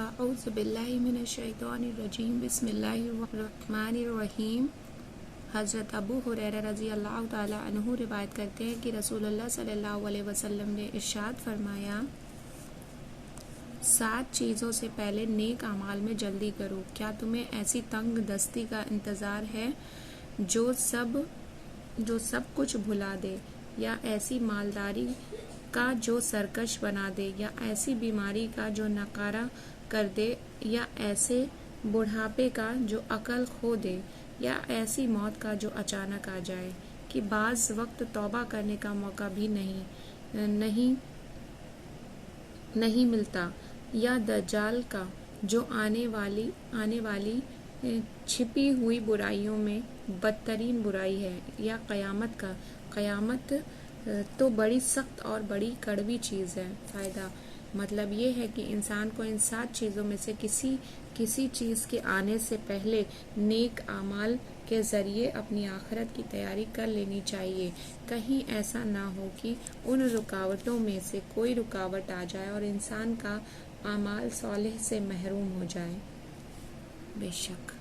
اعوذ باللہ من الشیطان الرجیم بسم اللہ الرحمن الرحیم۔ حضرت ابو ہریرہ رضی اللہ تعالی عنہ روایت کرتے ہیں کہ رسول اللہ صلی اللہ علیہ وسلم نے ارشاد فرمایا، 7 چیزوں سے پہلے نیک اعمال میں جلدی کرو۔ کیا تمہیں ایسی تنگ دستی کا انتظار ہے جو سب کچھ بھلا دے، یا ایسی مالداری کا جو سرکش بنا دے، یا ایسی بیماری کا جو نکارہ کر دے، یا ایسے بڑھاپے کا جو عقل کھو دے، یا ایسی موت کا جو اچانک آ جائے کہ بعض وقت توبہ کرنے کا موقع بھی نہیں ملتا، یا دجال کا جو آنے والی چھپی ہوئی برائیوں میں بدترین برائی ہے، یا قیامت کا۔ قیامت تو بڑی سخت اور بڑی کڑوی چیز ہے۔ فائدہ مطلب یہ ہے کہ انسان کو ان 7 چیزوں میں سے کسی چیز کے آنے سے پہلے نیک اعمال کے ذریعے اپنی آخرت کی تیاری کر لینی چاہیے، کہیں ایسا نہ ہو کہ ان رکاوٹوں میں سے کوئی رکاوٹ آ جائے اور انسان کا اعمال صالح سے محروم ہو جائے۔ بے شک